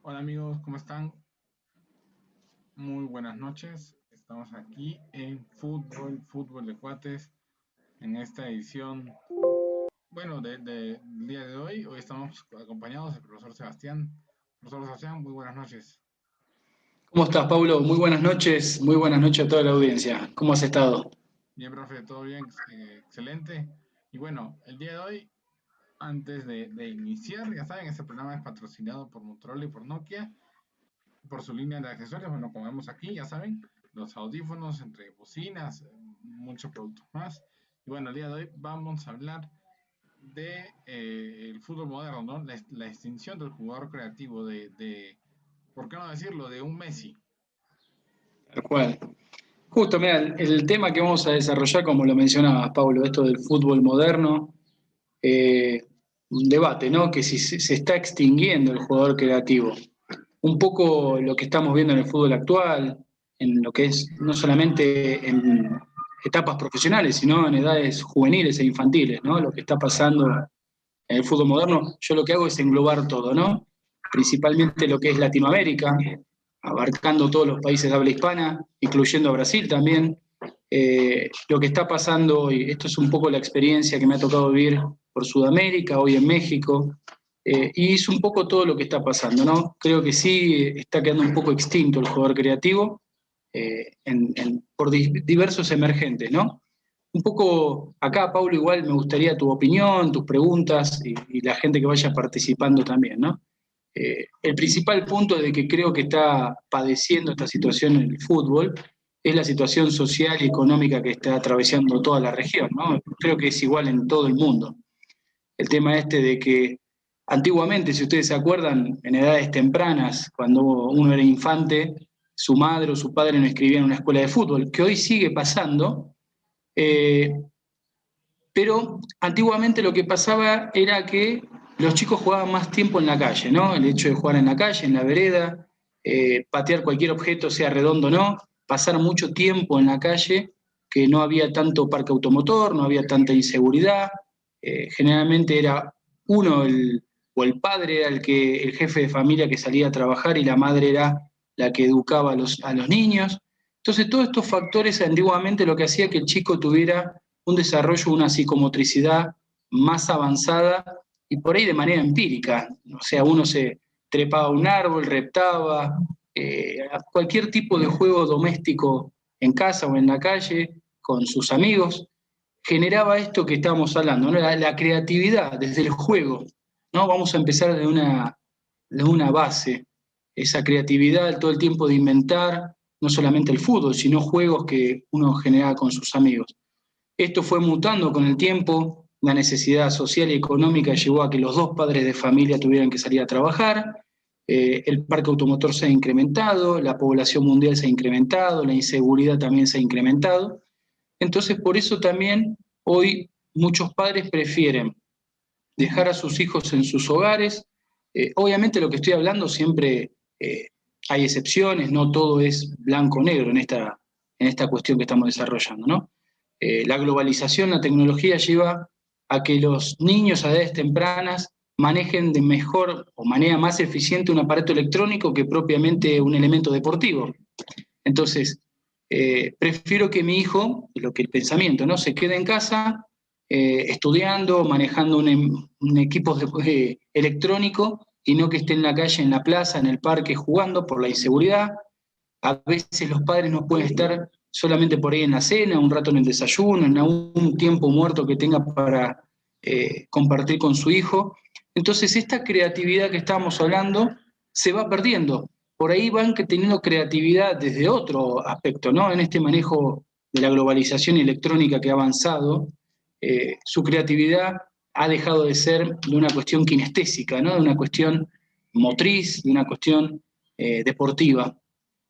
Hola amigos, ¿cómo están? Muy buenas noches. Estamos aquí en Fútbol de Cuates, en esta edición, bueno, del día de hoy. Hoy estamos acompañados del profesor Sebastián. Profesor Sebastián, muy buenas noches. ¿Cómo estás, Paulo? Muy buenas noches a toda la audiencia. ¿Cómo has estado? Bien, profe, todo bien, excelente. Y bueno, el día de hoy, antes de iniciar, ya saben, este programa es patrocinado por Motorola y por Nokia, por su línea de accesorios. Bueno, como vemos aquí, ya saben, los audífonos entre bocinas, muchos productos más. Y bueno, el día de hoy vamos a hablar de el fútbol moderno, ¿no? La extinción del jugador creativo, ¿por qué no decirlo? De un Messi. Tal cual. Justo, mira, el tema que vamos a desarrollar, como lo mencionabas, Paulo, esto del fútbol moderno, un debate, ¿no? Que si se está extinguiendo el jugador creativo. Un poco lo que estamos viendo en el fútbol actual, en lo que es no solamente en etapas profesionales, sino en edades juveniles e infantiles, ¿no? Lo que está pasando en el fútbol moderno, yo lo que hago es englobar todo, ¿no? Principalmente lo que es Latinoamérica, abarcando todos los países de habla hispana, incluyendo a Brasil también. Lo que está pasando hoy, esto es un poco la experiencia que me ha tocado vivir por Sudamérica, hoy en México, y es un poco todo lo que está pasando, ¿no? Creo que sí está quedando un poco extinto el jugador creativo por diversos emergentes, ¿no? Un poco acá, Paulo, igual me gustaría tu opinión, tus preguntas y la gente que vaya participando también, ¿no? El principal punto de que creo que está padeciendo esta situación en el fútbol es la situación social y económica que está atravesando toda la región, ¿no? Creo que es igual en todo el mundo. El tema este de que antiguamente, si ustedes se acuerdan, en edades tempranas, cuando uno era infante, su madre o su padre no escribían en una escuela de fútbol, que hoy sigue pasando, eh, pero antiguamente lo que pasaba era que los chicos jugaban más tiempo en la calle, ¿no? El hecho de jugar en la calle, en la vereda, patear cualquier objeto, sea redondo o no, pasar mucho tiempo en la calle, que no había tanto parque automotor, no había tanta inseguridad. Generalmente era uno o el padre era el jefe de familia que salía a trabajar y la madre era la que educaba a los niños. Entonces, todos estos factores antiguamente lo que hacía que el chico tuviera un desarrollo, una psicomotricidad más avanzada y por ahí de manera empírica. O sea, uno se trepaba a un árbol, reptaba, cualquier tipo de juego doméstico en casa o en la calle con sus amigos, generaba esto que estábamos hablando, ¿no? La creatividad desde el juego. ¿No? Vamos a empezar de una base, esa creatividad todo el tiempo de inventar, no solamente el fútbol, sino juegos que uno generaba con sus amigos. Esto fue mutando con el tiempo, la necesidad social y económica llevó a que los dos padres de familia tuvieran que salir a trabajar, el parque automotor se ha incrementado, la población mundial se ha incrementado, la inseguridad también se ha incrementado. Entonces, por eso también hoy muchos padres prefieren dejar a sus hijos en sus hogares. Obviamente lo que estoy hablando siempre hay excepciones, no todo es blanco-negro en esta cuestión que estamos desarrollando, ¿no? La globalización, la tecnología lleva a que los niños a edades tempranas manejen de mejor o manera más eficiente un aparato electrónico que propiamente un elemento deportivo. Entonces, prefiero que mi hijo, lo que el pensamiento, ¿no? Se quede en casa estudiando, manejando un equipo electrónico y no que esté en la calle, en la plaza, en el parque jugando por la inseguridad. A veces los padres no pueden estar solamente por ahí en la cena, un rato en el desayuno, en algún tiempo muerto que tenga para compartir con su hijo. Entonces, esta creatividad que estábamos hablando se va perdiendo. Por ahí van teniendo creatividad desde otro aspecto, ¿no? En este manejo de la globalización electrónica que ha avanzado, su creatividad ha dejado de ser de una cuestión kinestésica, ¿no? De una cuestión motriz, de una cuestión deportiva.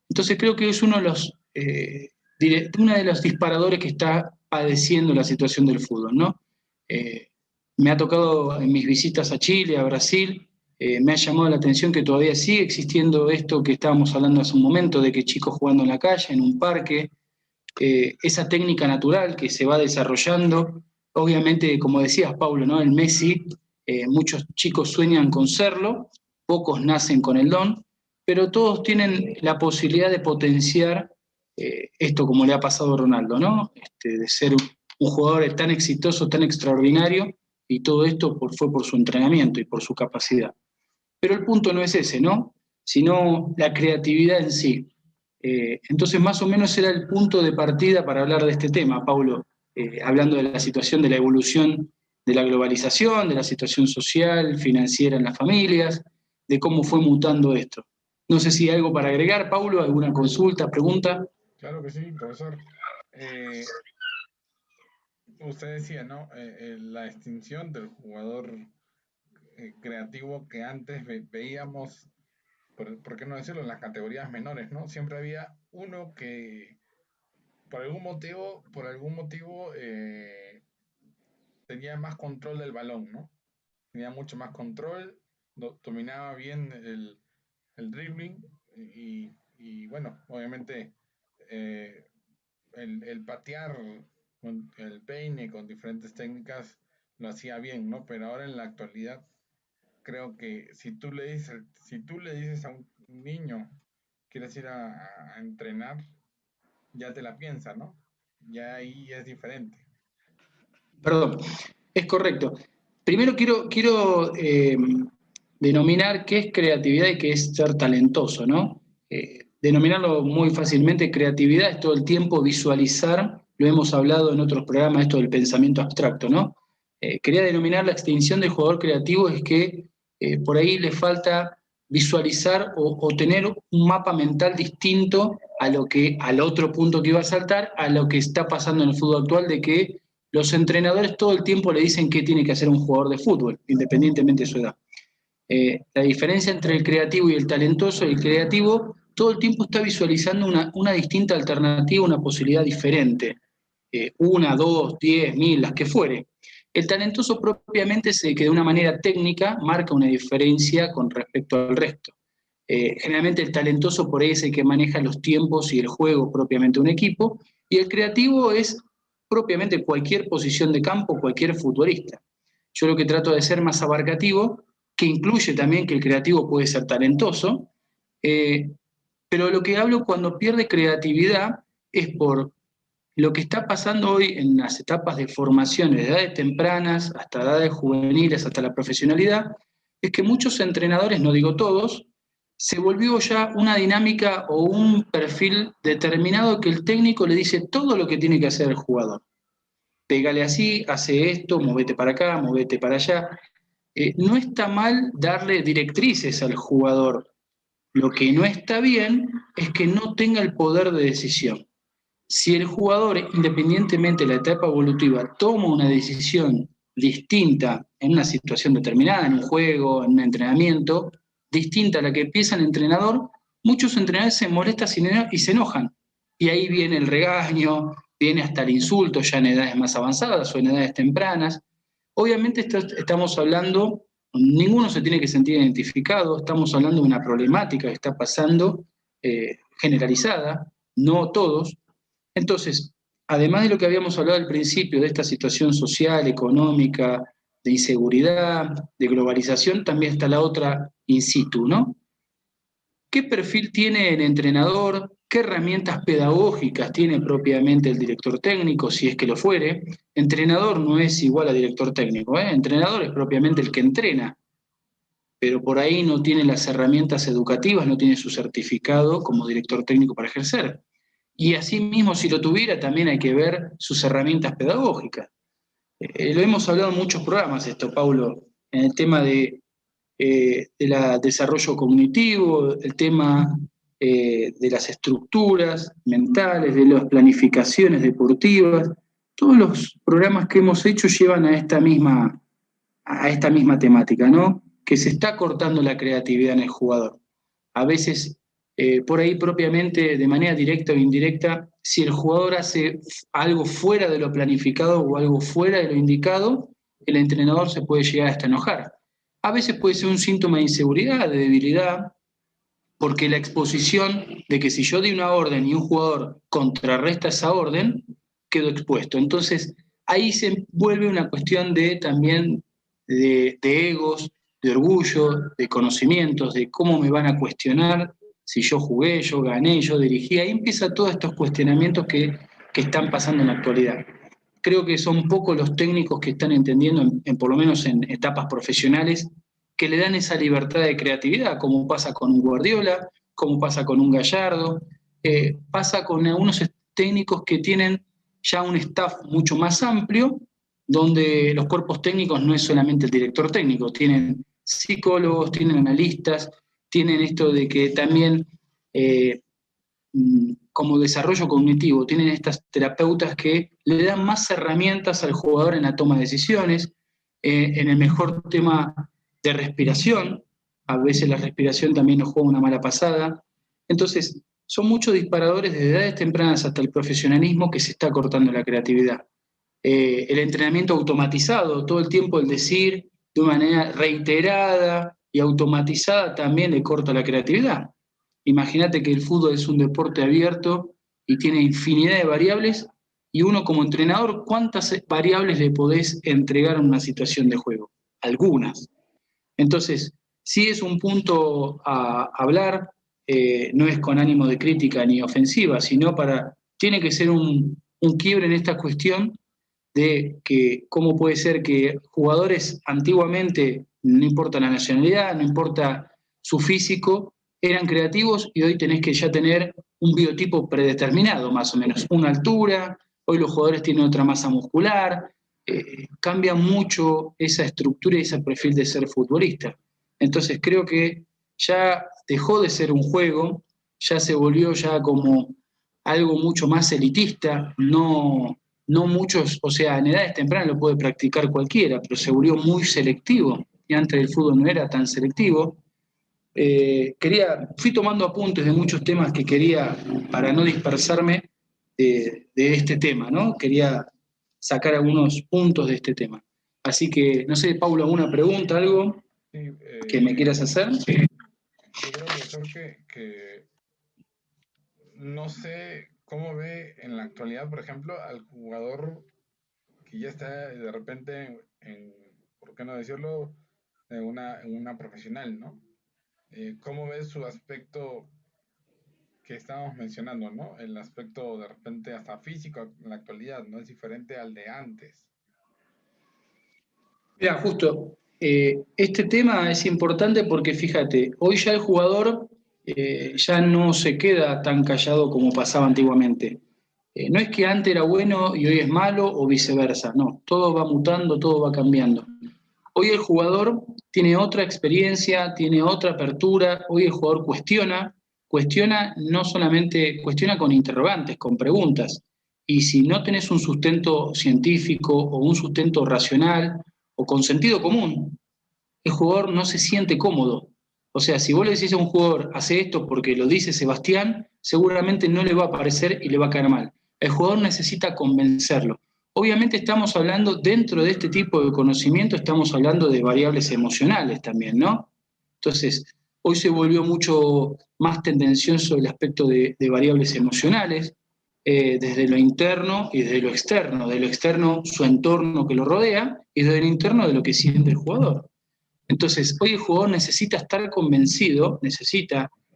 Entonces creo que es uno de los disparadores que está padeciendo la situación del fútbol, ¿no? Eh, Me ha tocado en mis visitas a Chile, a Brasil, me ha llamado la atención que todavía sigue existiendo esto que estábamos hablando hace un momento, de que chicos jugando en la calle, en un parque, esa técnica natural que se va desarrollando. Obviamente, como decías, Pablo, ¿no? El Messi, muchos chicos sueñan con serlo, pocos nacen con el don, pero todos tienen la posibilidad de potenciar esto como le ha pasado a Ronaldo, ¿no? De ser un jugador tan exitoso, tan extraordinario, y todo esto fue por su entrenamiento y por su capacidad. Pero el punto no es ese, ¿no? Sino la creatividad en sí. Entonces, más o menos era el punto de partida para hablar de este tema, Paulo, hablando de la situación de la evolución de la globalización, de la situación social, financiera en las familias, de cómo fue mutando esto. No sé si hay algo para agregar, Paulo, alguna consulta, pregunta. Claro que sí, profesor. Eh, Usted decía, ¿no? La extinción del jugador creativo que antes veíamos, por qué no decirlo, en las categorías menores, ¿no? Siempre había uno que por algún motivo tenía más control del balón, ¿no? Tenía mucho más control, dominaba bien el dribbling y bueno, obviamente eh, el patear con el peine con diferentes técnicas lo hacía bien, ¿no? Pero ahora en la actualidad creo que si tú le dices a un niño quieres ir a entrenar, ya te la piensa, ¿no? Ya ahí es diferente. Perdón, es correcto. Primero quiero denominar qué es creatividad y qué es ser talentoso, ¿no? Denominarlo muy fácilmente, creatividad es todo el tiempo visualizar, lo hemos hablado en otros programas, esto del pensamiento abstracto, ¿no? Quería denominar la extinción del jugador creativo es que por ahí le falta visualizar o tener un mapa mental distinto al otro punto que iba a saltar, a lo que está pasando en el fútbol actual, de que los entrenadores todo el tiempo le dicen qué tiene que hacer un jugador de fútbol, independientemente de su edad. La diferencia entre el creativo y el talentoso, el creativo todo el tiempo está visualizando una distinta alternativa, una posibilidad diferente, una, dos, 10, 1000, las que fuere. El talentoso propiamente es el que de una manera técnica marca una diferencia con respecto al resto. Generalmente el talentoso por ahí es el que maneja los tiempos y el juego propiamente de un equipo, y el creativo es propiamente cualquier posición de campo, cualquier futbolista. Yo lo que trato de ser más abarcativo, que incluye también que el creativo puede ser talentoso, eh, pero lo que hablo cuando pierde creatividad es por lo que está pasando hoy en las etapas de formación, de edades tempranas hasta edades juveniles, hasta la profesionalidad, es que muchos entrenadores, no digo todos, se volvió ya una dinámica o un perfil determinado que el técnico le dice todo lo que tiene que hacer el jugador. Pégale así, hace esto, movete para acá, movete para allá. No está mal darle directrices al jugador. Lo que no está bien es que no tenga el poder de decisión. Si el jugador, independientemente de la etapa evolutiva, toma una decisión distinta en una situación determinada, en un juego, en un entrenamiento, distinta a la que piensa el entrenador, muchos entrenadores se molestan y se enojan. Y ahí viene el regaño, viene hasta el insulto ya en edades más avanzadas o en edades tempranas. Obviamente estamos hablando, ninguno se tiene que sentir identificado, estamos hablando de una problemática que está pasando generalizada, no todos. Entonces, además de lo que habíamos hablado al principio, de esta situación social, económica, de inseguridad, de globalización, también está la otra in situ, ¿no? ¿Qué perfil tiene el entrenador? ¿Qué herramientas pedagógicas tiene propiamente el director técnico, si es que lo fuere? Entrenador no es igual a director técnico, ¿eh? Entrenador es propiamente el que entrena, pero por ahí no tiene las herramientas educativas, no tiene su certificado como director técnico para ejercer. Y asimismo, si lo tuviera, también hay que ver sus herramientas pedagógicas. Lo hemos hablado en muchos programas esto, Paulo, en el tema del desarrollo cognitivo, el tema de las estructuras mentales, de las planificaciones deportivas. Todos los programas que hemos hecho llevan a esta misma temática, ¿no? Que se está cortando la creatividad en el jugador. A veces, por ahí propiamente, de manera directa o indirecta, si el jugador hace algo fuera de lo planificado o algo fuera de lo indicado, el entrenador se puede llegar hasta enojar. A veces puede ser un síntoma de inseguridad, de debilidad, porque la exposición de que si yo di una orden y un jugador contrarresta esa orden, quedo expuesto. Entonces, ahí se vuelve una cuestión también de egos, de orgullo, de conocimientos, de cómo me van a cuestionar si yo jugué, yo gané, yo dirigí. Ahí empiezan todos estos cuestionamientos que están pasando en la actualidad. Creo que son pocos los técnicos que están entendiendo, por lo menos en etapas profesionales, que le dan esa libertad de creatividad, como pasa con un Guardiola, como pasa con un Gallardo, pasa con algunos técnicos que tienen ya un staff mucho más amplio, donde los cuerpos técnicos no es solamente el director técnico, tienen psicólogos, tienen analistas, tienen esto de que también como desarrollo cognitivo, tienen estas terapeutas que le dan más herramientas al jugador en la toma de decisiones, en el mejor tema de respiración, a veces la respiración también nos juega una mala pasada. Entonces, son muchos disparadores desde edades tempranas hasta el profesionalismo que se está cortando la creatividad. El entrenamiento automatizado, todo el tiempo el decir de una manera reiterada y automatizada también le corta la creatividad. Imagínate que el fútbol es un deporte abierto y tiene infinidad de variables y uno como entrenador, ¿cuántas variables le podés entregar en una situación de juego? Algunas. Entonces, sí es un punto a hablar, no es con ánimo de crítica ni ofensiva, sino tiene que ser un quiebre en esta cuestión de que cómo puede ser que jugadores antiguamente, no importa la nacionalidad, no importa su físico, eran creativos y hoy tenés que ya tener un biotipo predeterminado, más o menos, una altura, hoy los jugadores tienen otra masa muscular, cambia mucho esa estructura y ese perfil de ser futbolista. Entonces creo que ya dejó de ser un juego, ya se volvió ya como algo mucho más elitista, no muchos, o sea, en edades tempranas lo puede practicar cualquiera, pero se volvió muy selectivo, y antes el fútbol no era tan selectivo. Fui tomando apuntes de muchos temas que quería, para no dispersarme de este tema, ¿no? Quería sacar algunos puntos de este tema. Así que, no sé, Paulo, ¿alguna pregunta, algo Sí, que me quieras hacer? Sí. Yo creo, profesor, que no sé cómo ve en la actualidad, por ejemplo, al jugador que ya está de repente ¿por qué no decirlo?, en una profesional, ¿no? ¿Cómo ves su aspecto que estábamos mencionando, ¿no? El aspecto de repente hasta físico en la actualidad, ¿no? Es diferente al de antes. Mira, justo, este tema es importante porque fíjate, hoy ya el jugador ya no se queda tan callado como pasaba antiguamente. No es que antes era bueno y hoy es malo o viceversa, no, todo va mutando, todo va cambiando. Hoy el jugador tiene otra experiencia, tiene otra apertura, hoy el jugador cuestiona no solamente, cuestiona con interrogantes, con preguntas. Y si no tenés un sustento científico o un sustento racional o con sentido común, el jugador no se siente cómodo. O sea, si vos le decís a un jugador, hace esto porque lo dice Sebastián, seguramente no le va a parecer y le va a caer mal. El jugador necesita convencerlo. Obviamente estamos hablando, dentro de este tipo de conocimiento, estamos hablando de variables emocionales también, ¿no? Entonces, hoy se volvió mucho más tendencioso el aspecto de variables emocionales, desde lo interno y desde lo externo. De lo externo, su entorno que lo rodea, y desde lo interno, de lo que siente el jugador. Entonces, hoy el jugador necesita estar convencido,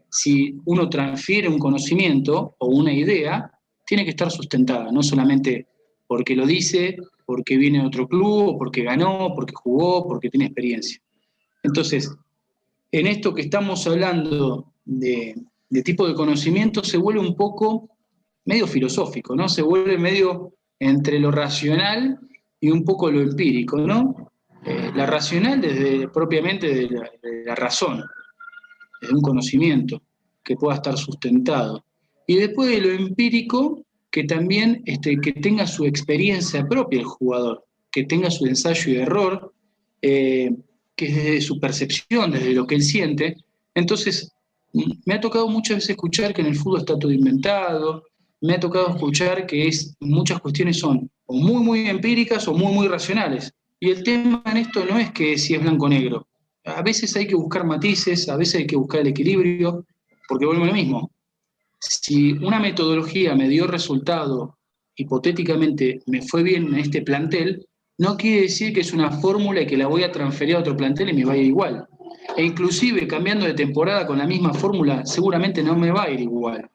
si uno transfiere un conocimiento o una idea, tiene que estar sustentada, no solamente porque lo dice, porque viene de otro club, o porque ganó, porque jugó, porque tiene experiencia. Entonces, en esto que estamos hablando de tipo de conocimiento, se vuelve un poco medio filosófico, ¿no? Se vuelve medio entre lo racional y un poco lo empírico, ¿no? La racional propiamente de la razón, de un conocimiento que pueda estar sustentado. Y después de lo empírico, que también que tenga su experiencia propia el jugador, que tenga su ensayo y error, que es desde su percepción, desde lo que él siente. Entonces, me ha tocado muchas veces escuchar que en el fútbol está todo inventado, me ha tocado escuchar que muchas cuestiones son o muy, muy empíricas o muy, muy racionales. Y el tema en esto no es que si es blanco o negro. A veces hay que buscar matices, a veces hay que buscar el equilibrio, porque vuelvo a lo mismo. Si una metodología me dio resultado, hipotéticamente me fue bien en este plantel, no quiere decir que es una fórmula y que la voy a transferir a otro plantel y me va a ir igual. E inclusive cambiando de temporada con la misma fórmula, seguramente no me va a ir igual.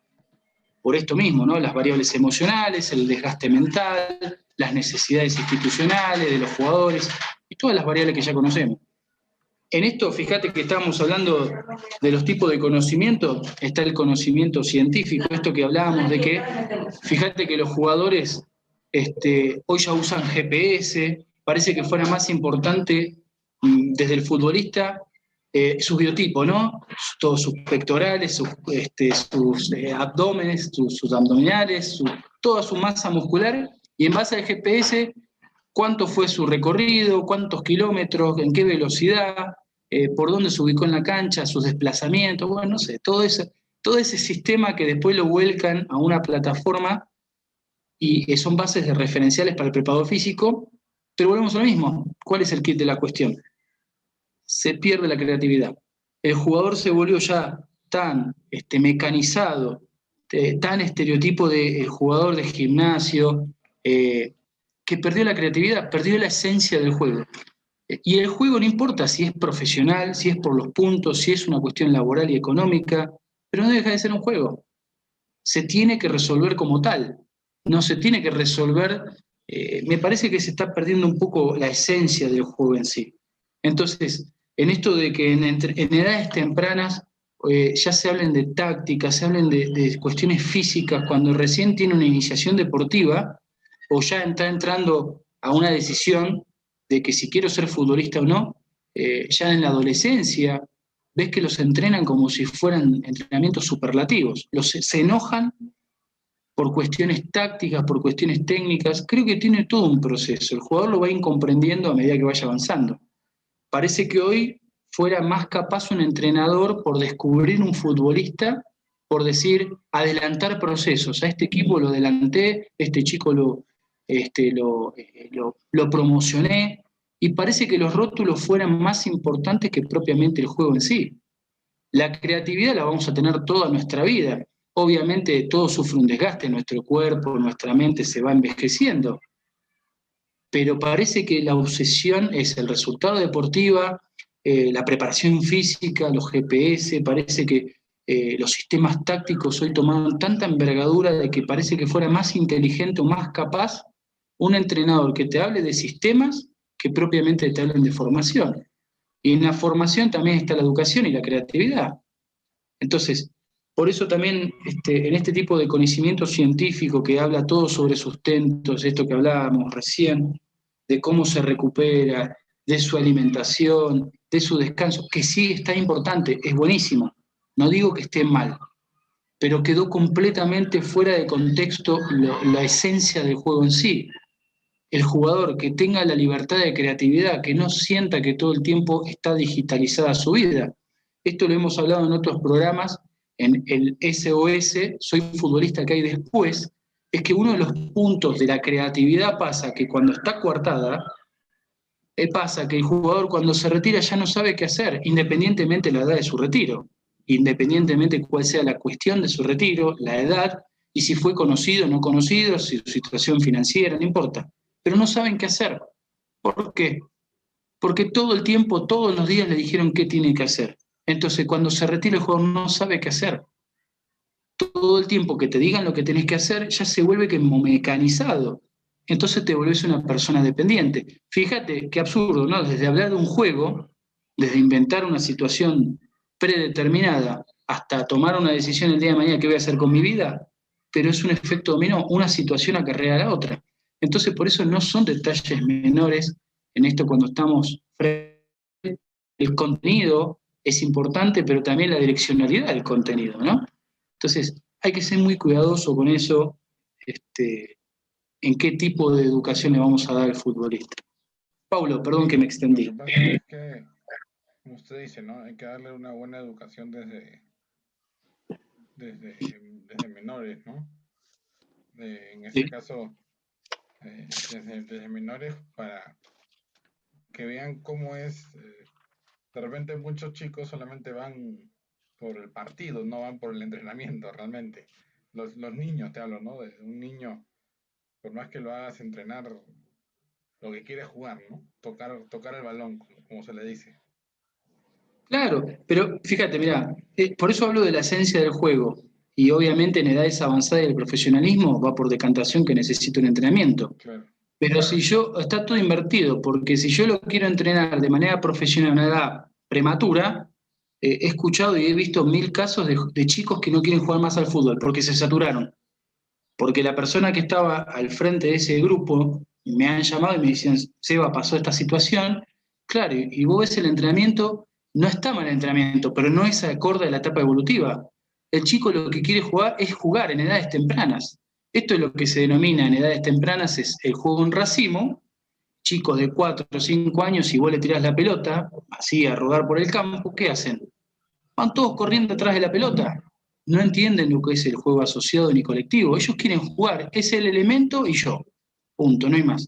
Por esto mismo, ¿no? Las variables emocionales, el desgaste mental, las necesidades institucionales de los jugadores y todas las variables que ya conocemos. En esto, fíjate que estábamos hablando de los tipos de conocimiento, está el conocimiento científico, esto que hablábamos de que, fíjate que los jugadores hoy ya usan GPS, parece que fuera más importante desde el futbolista su biotipo, ¿no? Todos sus pectorales, sus abdómenes, sus abdominales, toda su masa muscular, y en base al GPS, cuánto fue su recorrido, cuántos kilómetros, en qué velocidad, por dónde se ubicó en la cancha, sus desplazamientos, bueno, no sé, todo ese sistema que después lo vuelcan a una plataforma y son bases de referenciales para el preparador físico, pero volvemos a lo mismo. ¿Cuál es el kit de la cuestión? Se pierde la creatividad. El jugador se volvió ya tan mecanizado, tan estereotipo de jugador de gimnasio, que perdió la creatividad, perdió la esencia del juego. Y el juego no importa si es profesional, si es por los puntos, si es una cuestión laboral y económica, pero no deja de ser un juego. Se tiene que resolver como tal, no se tiene que resolver, me parece que se está perdiendo un poco la esencia del juego en sí. Entonces, en esto de que en edades tempranas ya se hablen de tácticas, se hablen de cuestiones físicas, cuando recién tiene una iniciación deportiva, o ya está entrando a una decisión de que si quiero ser futbolista o no, ya en la adolescencia, ves que los entrenan como si fueran entrenamientos superlativos. Se enojan por cuestiones tácticas, por cuestiones técnicas. Creo que tiene todo un proceso. El jugador lo va incomprendiendo a medida que vaya avanzando. Parece que hoy fuera más capaz un entrenador por descubrir un futbolista, por decir, adelantar procesos. A este equipo lo adelanté, este chico lo promocioné, y parece que los rótulos fueran más importantes que propiamente el juego en sí. La creatividad la vamos a tener toda nuestra vida. Obviamente todo sufre un desgaste, nuestro cuerpo, nuestra mente se va envejeciendo, pero parece que la obsesión es el resultado deportivo, la preparación física, los GPS, parece que los sistemas tácticos hoy tomaron tanta envergadura de que parece que fuera más inteligente o más capaz un entrenador que te hable de sistemas que propiamente te hablen de formación. Y en la formación también está la educación y la creatividad. Entonces, por eso también en este tipo de conocimiento científico que habla todo sobre sustentos, esto que hablábamos recién, de cómo se recupera, de su alimentación, de su descanso, que sí está importante, es buenísimo, no digo que esté mal, pero quedó completamente fuera de contexto la esencia del juego en sí. El jugador que tenga la libertad de creatividad, que no sienta que todo el tiempo está digitalizada su vida. Esto lo hemos hablado en otros programas, en el SOS, Soy futbolista que hay después, es que uno de los puntos de la creatividad pasa que cuando está coartada, pasa que el jugador cuando se retira ya no sabe qué hacer, independientemente de la edad de su retiro, independientemente cuál sea la cuestión de su retiro, la edad, y si fue conocido o no conocido, si su situación financiera, no importa. Pero no saben qué hacer. ¿Por qué? Porque todo el tiempo, todos los días le dijeron qué tiene que hacer. Entonces, cuando se retira el jugador no sabe qué hacer. Todo el tiempo que te digan lo que tenés que hacer ya se vuelve como mecanizado. Entonces te volvés una persona dependiente. Fíjate qué absurdo, ¿no? Desde hablar de un juego, desde inventar una situación predeterminada, hasta tomar una decisión el día de mañana qué voy a hacer con mi vida, pero es un efecto dominó, una situación acarrea a la otra. Entonces por eso no son detalles menores en esto cuando estamos frente. El contenido es importante, pero también la direccionalidad del contenido, ¿no? Entonces, hay que ser muy cuidadoso con eso, en qué tipo de educación le vamos a dar al futbolista. Paulo, perdón que Sí, me lo que extendí. pasa es que, como usted dice, ¿no? Hay que darle una buena educación desde menores, ¿no? En Sí, este caso, desde menores para que vean cómo es. De repente muchos chicos solamente van por el partido, no van por el entrenamiento realmente. Los niños, te hablo, ¿no? De un niño, por más que lo hagas entrenar lo que quiere es jugar, ¿no? Tocar el balón, como se le dice. Claro, pero fíjate, mira, por eso hablo de la esencia del juego. Y obviamente en edades avanzadas del profesionalismo va por decantación que necesito un entrenamiento. Claro, Pero si yo, está todo invertido, porque si yo lo quiero entrenar de manera profesional a una edad prematura, he escuchado y he visto 1000 casos de chicos que no quieren jugar más al fútbol porque se saturaron. Porque la persona que estaba al frente de ese grupo me han llamado y me decían, Seba, pasó esta situación. Claro, y vos ves el entrenamiento, no está mal el entrenamiento, pero no es acorde a la etapa evolutiva. El chico lo que quiere jugar es jugar en edades tempranas. Esto es lo que se denomina en edades tempranas, es el juego en racimo. Chicos de 4 o 5 años, si vos le tirás la pelota, así a rodar por el campo, ¿qué hacen? Van todos corriendo atrás de la pelota. No entienden lo que es el juego asociado ni colectivo. Ellos quieren jugar, es el elemento y yo. Punto, no hay más.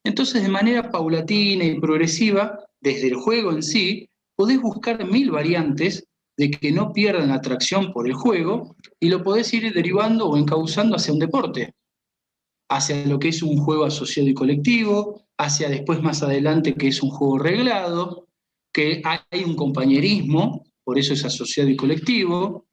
Entonces, de manera paulatina y progresiva, desde el juego en sí, podés buscar 1000 variantes de que no pierdan atracción por el juego y lo podés ir derivando o encauzando hacia un deporte, hacia lo que es un juego asociado y colectivo, hacia después más adelante que es un juego reglado, que hay un compañerismo, por eso es asociado y colectivo.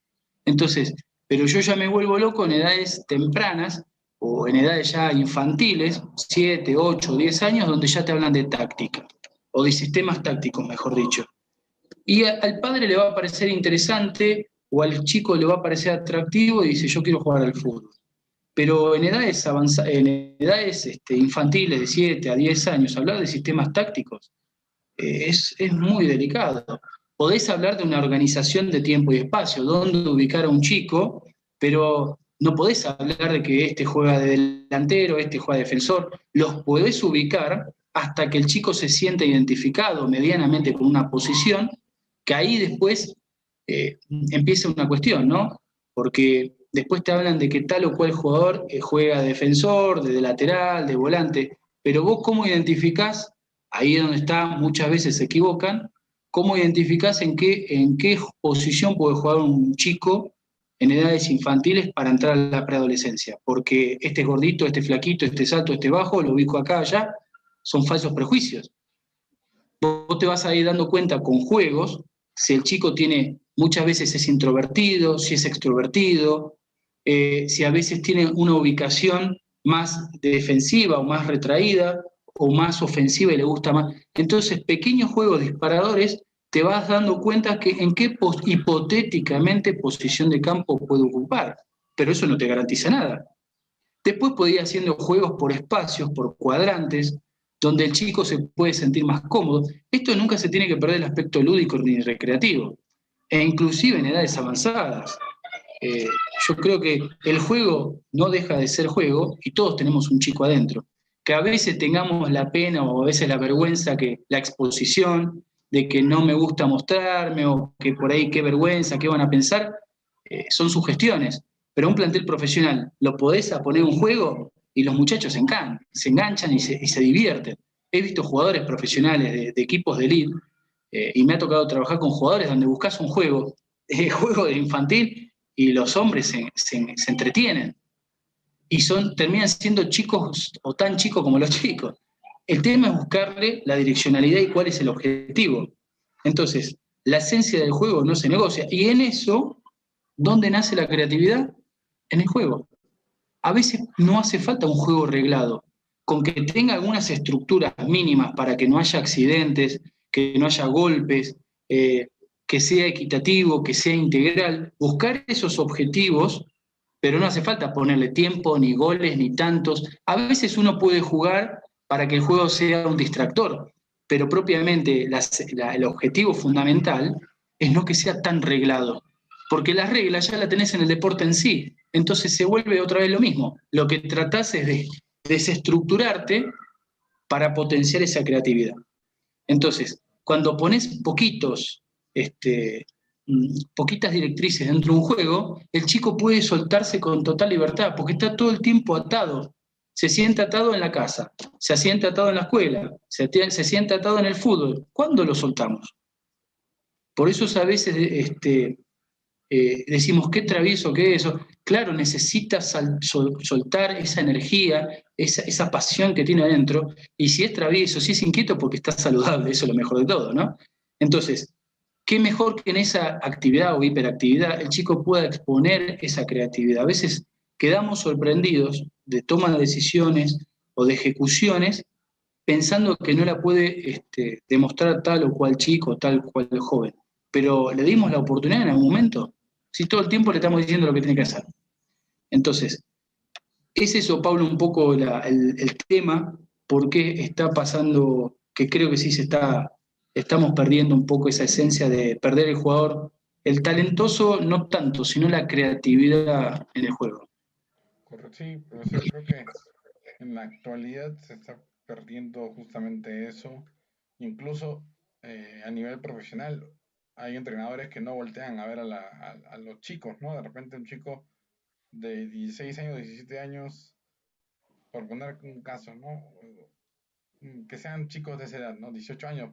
Entonces, pero yo ya me vuelvo loco en edades tempranas o en edades ya infantiles, 7, 8, 10 años, donde ya te hablan de táctica, o de sistemas tácticos, mejor dicho. Y al padre le va a parecer interesante o al chico le va a parecer atractivo y dice, yo quiero jugar al fútbol. Pero en edades, en edades infantiles de 7 a 10 años, hablar de sistemas tácticos es muy delicado. Podés hablar de una organización de tiempo y espacio, dónde ubicar a un chico, pero no podés hablar de que este juega de delantero, este juega de defensor. Los podés ubicar hasta que el chico se sienta identificado medianamente con una posición, que ahí después empieza una cuestión, ¿no? Porque después te hablan de que tal o cual jugador juega de defensor, de lateral, de volante, pero vos cómo identificás, ahí es donde está, muchas veces se equivocan, cómo identificás en qué posición puede jugar un chico en edades infantiles para entrar a la preadolescencia, porque este es gordito, este es flaquito, este es alto, este es bajo, lo ubico acá, allá, son falsos prejuicios. Vos te vas a ir dando cuenta con juegos si el chico tiene, muchas veces es introvertido, si es extrovertido, si a veces tiene una ubicación más defensiva o más retraída o más ofensiva y le gusta más. Entonces, pequeños juegos disparadores te vas dando cuenta que en qué hipotéticamente posición de campo puede ocupar, pero eso no te garantiza nada. Después podía ir haciendo juegos por espacios, por cuadrantes, donde el chico se puede sentir más cómodo. Esto nunca se tiene que perder el aspecto lúdico ni recreativo, e inclusive en edades avanzadas. Eh, yo creo que el juego no deja de ser juego y todos tenemos un chico adentro. Que a veces tengamos la pena o a veces la vergüenza, que la exposición, de que no me gusta mostrarme o que por ahí qué vergüenza, qué van a pensar, son sugestiones. Pero un plantel profesional lo podés a poner un juego y los muchachos se enganchan y se divierten. He visto jugadores profesionales de equipos de elite y me ha tocado trabajar con jugadores donde buscas un juego, juego de infantil, y los hombres se entretienen y terminan siendo chicos o tan chicos como los chicos. El tema es buscarle la direccionalidad y cuál es el objetivo. Entonces, la esencia del juego no se negocia. Y en eso, ¿dónde nace la creatividad? En el juego. A veces no hace falta un juego reglado, con que tenga algunas estructuras mínimas para que no haya accidentes, que no haya golpes, que sea equitativo, que sea integral, buscar esos objetivos, pero no hace falta ponerle tiempo, ni goles, ni tantos. A veces uno puede jugar para que el juego sea un distractor, pero propiamente el objetivo fundamental es no que sea tan reglado, porque las reglas ya las tenés en el deporte en sí, entonces se vuelve otra vez lo mismo. Lo que tratás es de desestructurarte para potenciar esa creatividad. Entonces, cuando pones poquitas directrices dentro de un juego, el chico puede soltarse con total libertad, porque está todo el tiempo atado. Se siente atado en la casa, se siente atado en la escuela, se siente atado en el fútbol. ¿Cuándo lo soltamos? Por eso es a veces decimos, qué travieso que es eso. Claro, necesita soltar esa energía, esa pasión que tiene adentro, y si es travieso, si es inquieto, porque está saludable, eso es lo mejor de todo, ¿no? Entonces, qué mejor que en esa actividad o hiperactividad el chico pueda exponer esa creatividad. A veces quedamos sorprendidos de toma de decisiones o de ejecuciones pensando que no la puede demostrar tal o cual chico, tal o cual joven. Pero le dimos la oportunidad en algún momento. Si todo el tiempo le estamos diciendo lo que tiene que hacer. Entonces, es eso, Pablo, un poco el tema, por qué está pasando, que creo que sí estamos perdiendo un poco esa esencia de perder el jugador, el talentoso no tanto, sino la creatividad en el juego. Correcto, sí, profesor, creo que en la actualidad se está perdiendo justamente eso. Incluso a nivel profesional, hay entrenadores que no voltean a ver a los chicos, ¿no? De repente un chico de 16 años, 17 años, por poner un caso, ¿no? Que sean chicos de esa edad, ¿no? 18 años,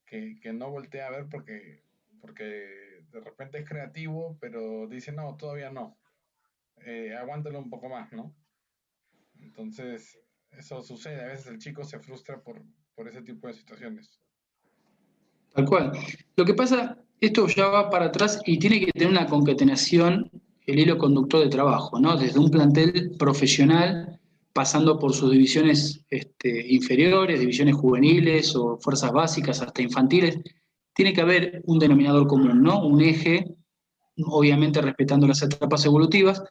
que no voltea a ver porque de repente es creativo, pero dice, no, todavía no, aguántalo un poco más, ¿no? Entonces, eso sucede, a veces el chico se frustra por ese tipo de situaciones. Tal cual. Lo que pasa, esto ya va para atrás y tiene que tener una concatenación, el hilo conductor de trabajo, ¿no? Desde un plantel profesional, pasando por sus divisiones inferiores, divisiones juveniles o fuerzas básicas hasta infantiles, tiene que haber un denominador común, ¿no? Un eje, obviamente respetando las etapas evolutivas,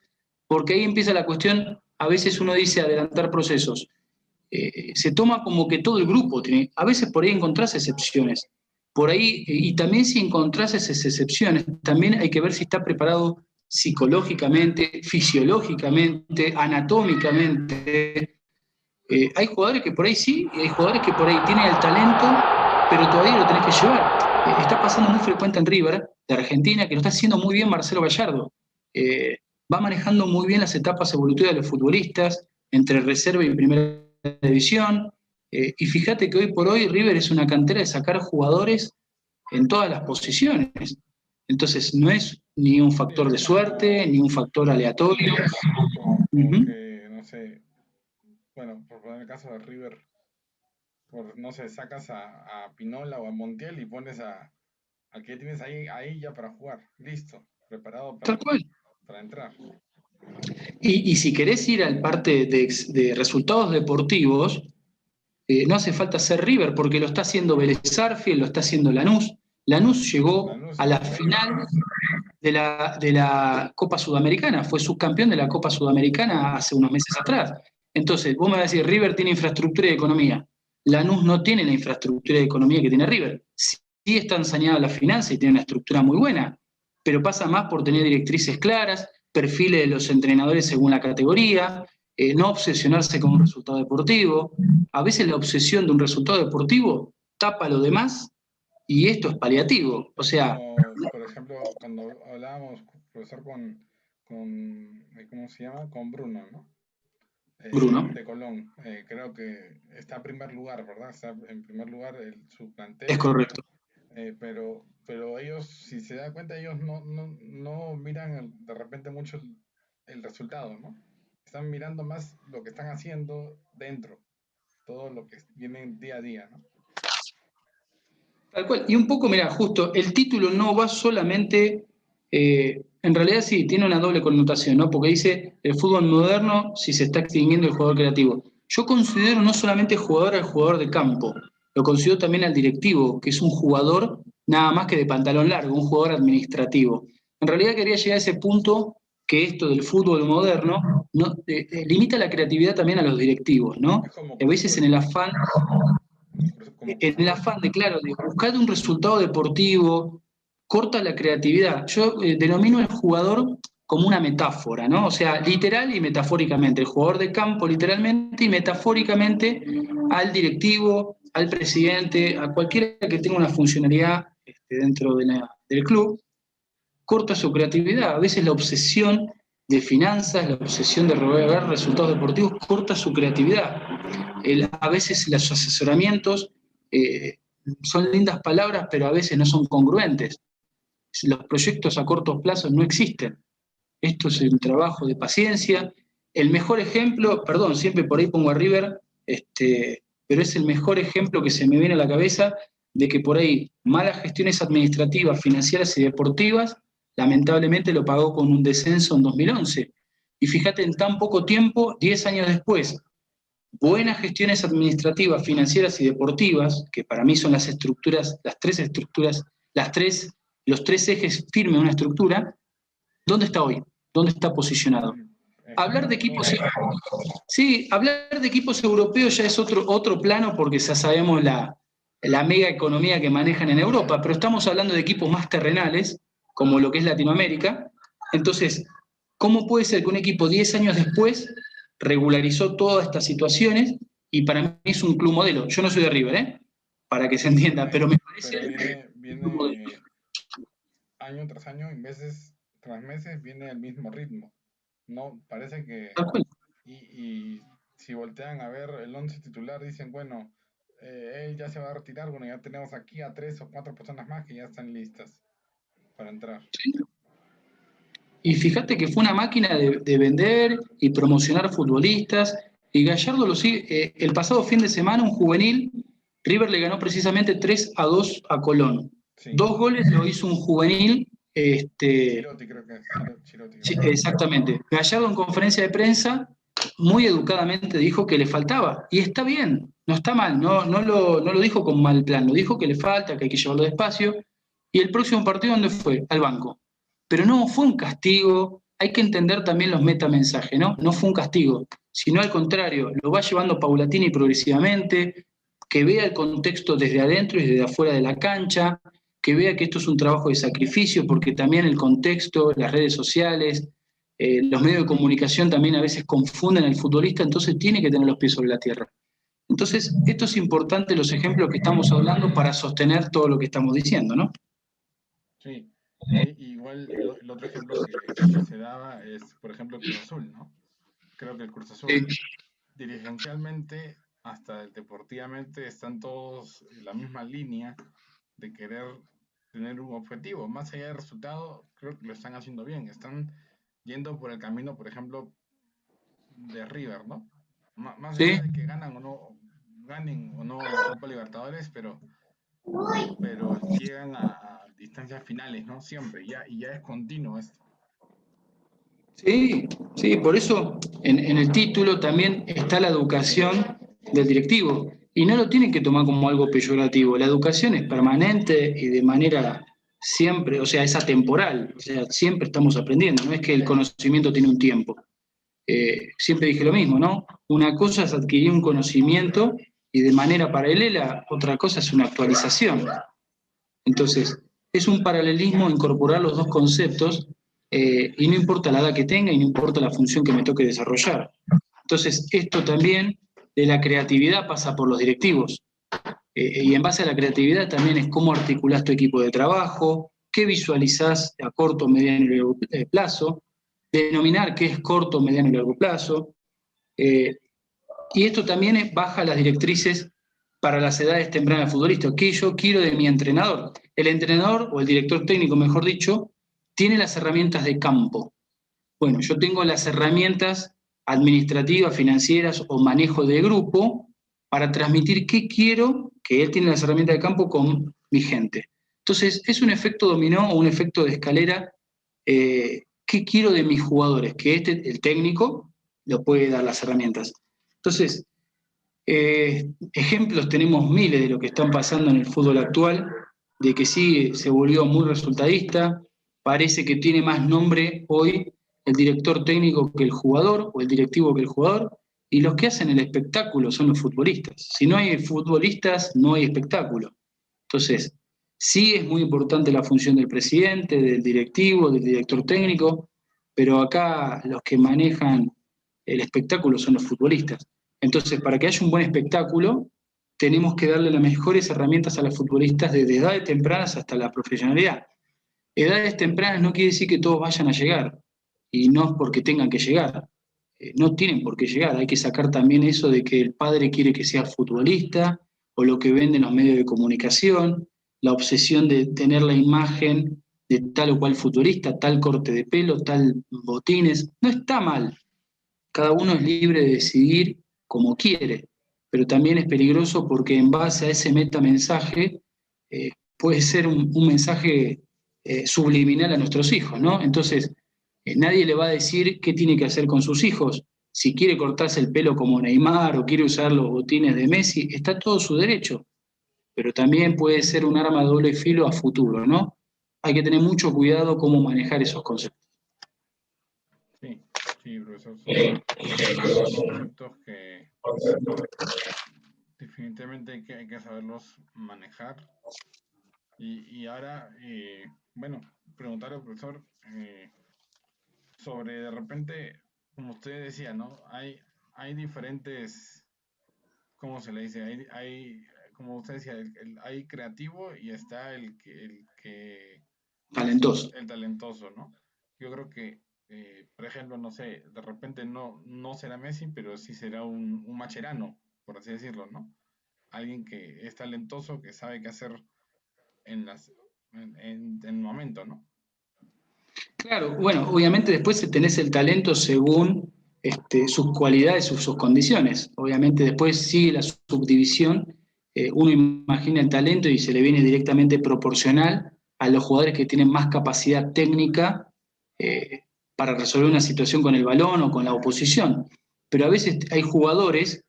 porque ahí empieza la cuestión, a veces uno dice adelantar procesos. Se toma como que todo el grupo tiene, a veces por ahí encontrás excepciones, por ahí, y también si encontrás esas excepciones, también hay que ver si está preparado psicológicamente, fisiológicamente, anatómicamente. Hay jugadores que por ahí sí, y hay jugadores que por ahí tienen el talento, pero todavía lo tenés que llevar. Está pasando muy frecuente en River, de Argentina, que lo está haciendo muy bien Marcelo Gallardo. Va manejando muy bien las etapas evolutivas de los futbolistas, entre reserva y primera división. Y fíjate que hoy por hoy River es una cantera de sacar jugadores en todas las posiciones. Entonces no es ni un Sí, factor de suerte, ni un factor aleatorio. como Ujú. que, no sé, bueno, por poner el caso de River, no sé, sacas a Pinola o a Montiel y pones a que tienes ahí ya para jugar, listo, preparado Tal cual. para entrar. Y si querés ir al parte de resultados deportivos, no hace falta ser River, porque lo está haciendo Vélez Sarsfield, lo está haciendo Lanús. Lanús llegó Lanús a la igual. final de la Copa Sudamericana, fue subcampeón de la Copa Sudamericana hace unos meses atrás. Entonces, vos me vas a decir, River tiene infraestructura y economía. Lanús no tiene la infraestructura y economía que tiene River. Sí están saneadas las finanzas y tiene una estructura muy buena, pero pasa más por tener directrices claras, perfiles de los entrenadores según la categoría, no obsesionarse con un resultado deportivo. A veces la obsesión de un resultado deportivo tapa lo demás y esto es paliativo. O sea, Como, por ejemplo, cuando hablábamos, profesor, ¿cómo se llama? Con Bruno, ¿no? Bruno, De Colón. Creo que está en primer lugar, ¿verdad? Está en primer lugar su es plantel, correcto. pero ellos, si se da cuenta, ellos no miran de repente mucho el resultado, ¿no? Están mirando más lo que están haciendo dentro, todo lo que viene día a día, ¿no? Tal cual. Y un poco, mira, justo, el título no va solamente, en realidad sí, tiene una doble connotación, ¿no? Porque dice el fútbol moderno si se está extinguiendo el jugador creativo. Yo considero no solamente jugador al jugador de campo, lo considero también al directivo, que es un jugador nada más que de pantalón largo, un jugador administrativo. En realidad quería llegar a ese punto que esto del fútbol moderno no, limita la creatividad también a los directivos, ¿no? Es como A Cruz veces Azul, como Cruz en el Azul. afán de, claro, de buscar un resultado deportivo, corta la creatividad. Yo denomino al jugador como una metáfora, ¿no? O sea, literal y metafóricamente. El jugador de campo literalmente y metafóricamente al directivo, al presidente, a cualquiera que tenga una funcionalidad dentro del club, corta su creatividad. A veces la obsesión de finanzas, la obsesión de lograr resultados deportivos, corta su creatividad. A veces los asesoramientos son lindas palabras, pero a veces no son congruentes. Los proyectos a corto plazo no existen. Esto es un trabajo de paciencia. El mejor ejemplo, perdón, siempre por ahí pongo a River, pero es el mejor ejemplo que se me viene a la cabeza de que por ahí malas gestiones administrativas, financieras y deportivas, lamentablemente lo pagó con un descenso en 2011. Y fíjate, en tan poco tiempo, 10 años después, buenas gestiones administrativas, financieras y deportivas, que para mí son las estructuras, los tres ejes firmes de una estructura, ¿dónde está hoy? ¿Dónde está posicionado? Hablar de equipos, sí, hablar de equipos europeos ya es otro plano porque ya sabemos la mega economía que manejan en Europa, pero estamos hablando de equipos más terrenales, como lo que es Latinoamérica. Entonces, ¿cómo puede ser que un equipo 10 años después regularizó todas estas situaciones y para mí es un club modelo? Yo no soy de River, para que se entienda, pero me parece... Pero viene año tras año y meses tras meses viene el mismo ritmo. No, parece que... Y si voltean a ver el 11 titular, dicen, bueno, él ya se va a retirar, bueno, ya tenemos aquí a 3 o 4 personas más que ya están listas para entrar. Y fíjate que fue una máquina de vender y promocionar futbolistas, y Gallardo lo sigue. El pasado fin de semana, un juvenil, River le ganó precisamente 3-2 a Colón. Sí. 2 goles lo hizo un juvenil. Chirotti, creo que es. Chirotti, sí, exactamente. Gallardo en conferencia de prensa muy educadamente dijo que le faltaba, y está bien, no está mal, no lo dijo con mal plan, lo dijo que le falta, que hay que llevarlo despacio, y el próximo partido, ¿dónde fue? Al banco. Pero no fue un castigo, hay que entender también los metamensajes, ¿no? No fue un castigo, sino al contrario, lo va llevando paulatina y progresivamente, que vea el contexto desde adentro y desde afuera de la cancha, que vea que esto es un trabajo de sacrificio, porque también el contexto, las redes sociales, los medios de comunicación también a veces confunden al futbolista, entonces tiene que tener los pies sobre la tierra. Entonces, esto es importante, los ejemplos que estamos hablando para sostener todo lo que estamos diciendo, ¿no? Sí, igual el otro ejemplo que se daba es, por ejemplo, Cruz Azul, ¿no? Creo que el Cruz Azul, dirigencialmente hasta deportivamente, están todos en la misma línea de querer tener un objetivo. Más allá del resultado, creo que lo están haciendo bien. Están yendo por el camino, por ejemplo, de River, ¿no? Más allá de que ganen o no Copa Libertadores, pero llegan a distancias finales, ¿no? Siempre, y ya es continuo esto. Sí, por eso en el título también está la educación del directivo, y no lo tienen que tomar como algo peyorativo. La educación es permanente y de manera siempre, o sea, es atemporal, o sea, siempre estamos aprendiendo, no es que el conocimiento tiene un tiempo. Siempre dije lo mismo, ¿no? Una cosa es adquirir un conocimiento y de manera paralela, otra cosa es una actualización. Entonces, es un paralelismo incorporar los dos conceptos, y no importa la edad que tenga y no importa la función que me toque desarrollar. Entonces, esto también de la creatividad pasa por los directivos. Y en base a la creatividad también es cómo articulás tu equipo de trabajo, qué visualizás a corto, mediano y largo plazo, denominar qué es corto, mediano y largo plazo. Y esto también baja las directrices para las edades tempranas del futbolista. ¿Qué yo quiero de mi entrenador? El entrenador, o el director técnico, mejor dicho, tiene las herramientas de campo. Bueno, yo tengo las herramientas administrativas, financieras o manejo de grupo para transmitir qué quiero, que él tiene las herramientas de campo con mi gente. Entonces, es un efecto dominó o un efecto de escalera. ¿Qué quiero de mis jugadores? Que el técnico, lo puede dar las herramientas. Entonces, ejemplos tenemos miles de lo que están pasando en el fútbol actual, de que sí se volvió muy resultadista, parece que tiene más nombre hoy el director técnico que el jugador, o el directivo que el jugador, y los que hacen el espectáculo son los futbolistas. Si no hay futbolistas, no hay espectáculo. Entonces, sí es muy importante la función del presidente, del directivo, del director técnico, pero acá los que manejan el espectáculo son los futbolistas. Entonces, para que haya un buen espectáculo, tenemos que darle las mejores herramientas a los futbolistas desde edades tempranas hasta la profesionalidad. Edades tempranas no quiere decir que todos vayan a llegar, y no es porque tengan que llegar. No tienen por qué llegar, hay que sacar también eso de que el padre quiere que sea futbolista, o lo que venden los medios de comunicación, la obsesión de tener la imagen de tal o cual futbolista, tal corte de pelo, tal botines. No está mal. Cada uno es libre de decidir como quiere, pero también es peligroso porque en base a ese metamensaje puede ser un mensaje subliminal a nuestros hijos, ¿no? Entonces, nadie le va a decir qué tiene que hacer con sus hijos. Si quiere cortarse el pelo como Neymar o quiere usar los botines de Messi, está todo su derecho, pero también puede ser un arma de doble filo a futuro, ¿no? Hay que tener mucho cuidado cómo manejar esos conceptos. Sí, sí, profesor, son conceptos que definitivamente hay que saberlos manejar. Y ahora, bueno, preguntarle al profesor sobre de repente, como usted decía, ¿no? Hay diferentes, ¿cómo se le dice? Como usted decía, hay creativo y está Talentoso. el talentoso, ¿no? Yo creo que, por ejemplo, no sé, de repente no será Messi, pero sí será un Macherano, por así decirlo, ¿no? Alguien que es talentoso, que sabe qué hacer en el momento, ¿no? Claro, bueno, obviamente después tenés el talento según sus cualidades, sus condiciones. Obviamente después sigue la subdivisión, uno imagina el talento y se le viene directamente proporcional a los jugadores que tienen más capacidad técnica eh, para resolver una situación con el balón o con la oposición. Pero a veces hay jugadores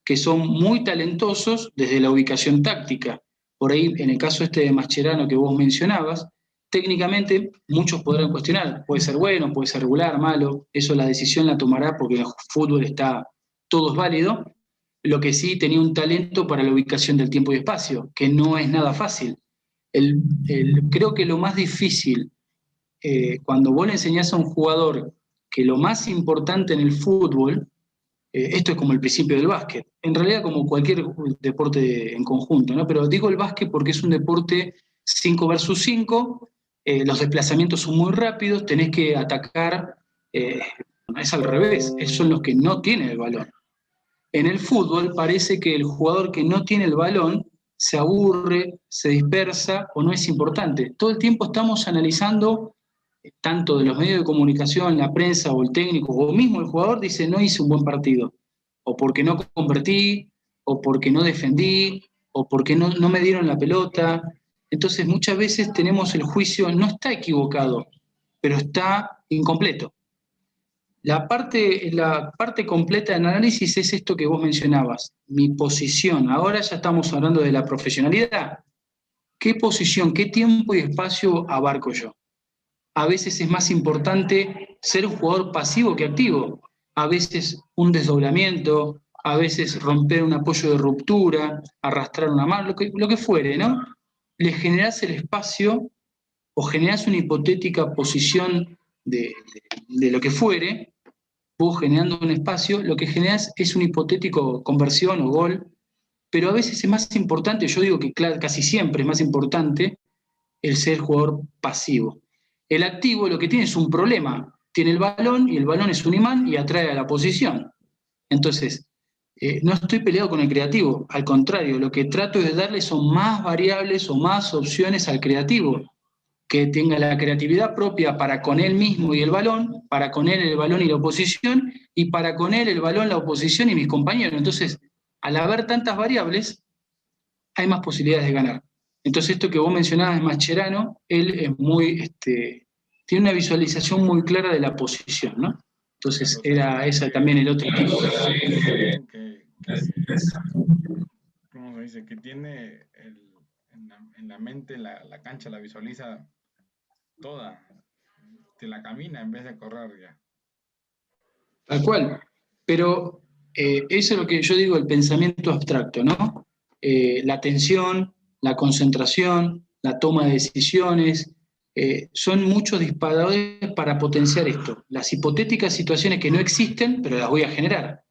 que son muy talentosos desde la ubicación táctica. Por ahí, en el caso este de Mascherano que vos mencionabas, técnicamente muchos podrán cuestionar, puede ser bueno, puede ser regular, malo, eso la decisión la tomará porque en el fútbol está todo es válido. Lo que sí tenía un talento para la ubicación del tiempo y espacio, que no es nada fácil. Creo que lo más difícil, cuando vos le enseñás a un jugador que lo más importante en el fútbol, esto es como el principio del básquet, en realidad como cualquier deporte en conjunto, ¿no? Pero digo el básquet porque es un deporte 5 versus 5, los desplazamientos son muy rápidos, tenés que atacar, eh, es al revés, esos son los que no tienen el balón. En el fútbol parece que el jugador que no tiene el balón se aburre, se dispersa o no es importante. Todo el tiempo estamos analizando, tanto de los medios de comunicación, la prensa o el técnico, o mismo el jugador dice no hice un buen partido, o porque no convertí, o porque no defendí, o porque no me dieron la pelota. Entonces muchas veces tenemos el juicio, no está equivocado, pero está incompleto. La parte completa del análisis es esto que vos mencionabas, mi posición. Ahora ya estamos hablando de la profesionalidad. ¿Qué posición, qué tiempo y espacio abarco yo? A veces es más importante ser un jugador pasivo que activo. A veces un desdoblamiento, a veces romper un apoyo de ruptura, arrastrar una mano, lo que fuere, ¿no? Le generás el espacio o generás una hipotética posición de lo que fuere, vos generando un espacio, lo que generás es un hipotético conversión o gol, pero a veces es más importante, yo digo que casi siempre es más importante el ser jugador pasivo. El activo lo que tiene es un problema, tiene el balón y el balón es un imán y atrae a la posición. Entonces, no estoy peleado con el creativo, al contrario, lo que trato es de darle son más variables o más opciones al creativo, que tenga la creatividad propia para con él mismo y el balón, para con él el balón y la oposición, y para con él el balón, la oposición y mis compañeros. Entonces, al haber tantas variables, hay más posibilidades de ganar. Entonces, esto que vos mencionabas de Mascherano, él es tiene una visualización muy clara de la posición, ¿no? Entonces, Claro, o sea, era ese también el otro tipo. alguien ¿cómo se dice? Que tiene en la mente la cancha, la visualiza toda, te la camina en vez de correr ya. Tal cual. Pero eso es lo que yo digo, el pensamiento abstracto, ¿no? La atención, la concentración, la toma de decisiones, son muchos disparadores para potenciar esto. Las hipotéticas situaciones que no existen, pero las voy a generar.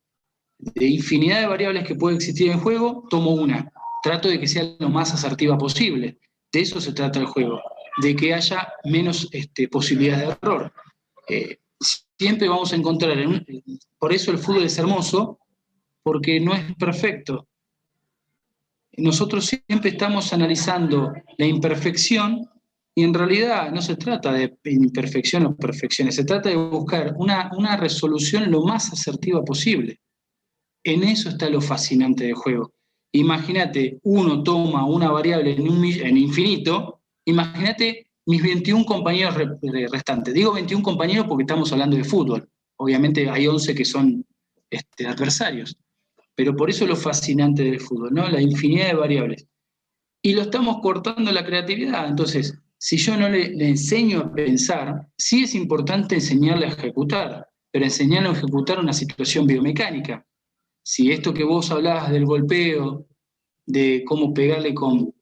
De infinidad de variables que pueden existir en juego, tomo una. Trato de que sea lo más asertiva posible. De eso se trata el juego, de que haya menos posibilidades de error. Eh, Siempre vamos a encontrar, por eso el fútbol es hermoso, porque no es perfecto. Nosotros siempre estamos analizando la imperfección Y en realidad no se trata de imperfección o perfección, se trata de buscar una resolución lo más asertiva posible. En eso está lo fascinante del juego. Imagínate, uno toma una variable en infinito, imagínate mis 21 compañeros restantes. Digo 21 compañeros porque estamos hablando de fútbol. Obviamente hay 11 que son adversarios. Pero por eso es lo fascinante del fútbol, ¿no? La infinidad de variables. Y lo estamos cortando la creatividad. Entonces, si yo no le enseño a pensar, sí es importante enseñarle a ejecutar, pero enseñarle a ejecutar una situación biomecánica. Si esto que vos hablabas del golpeo, de cómo pegarle con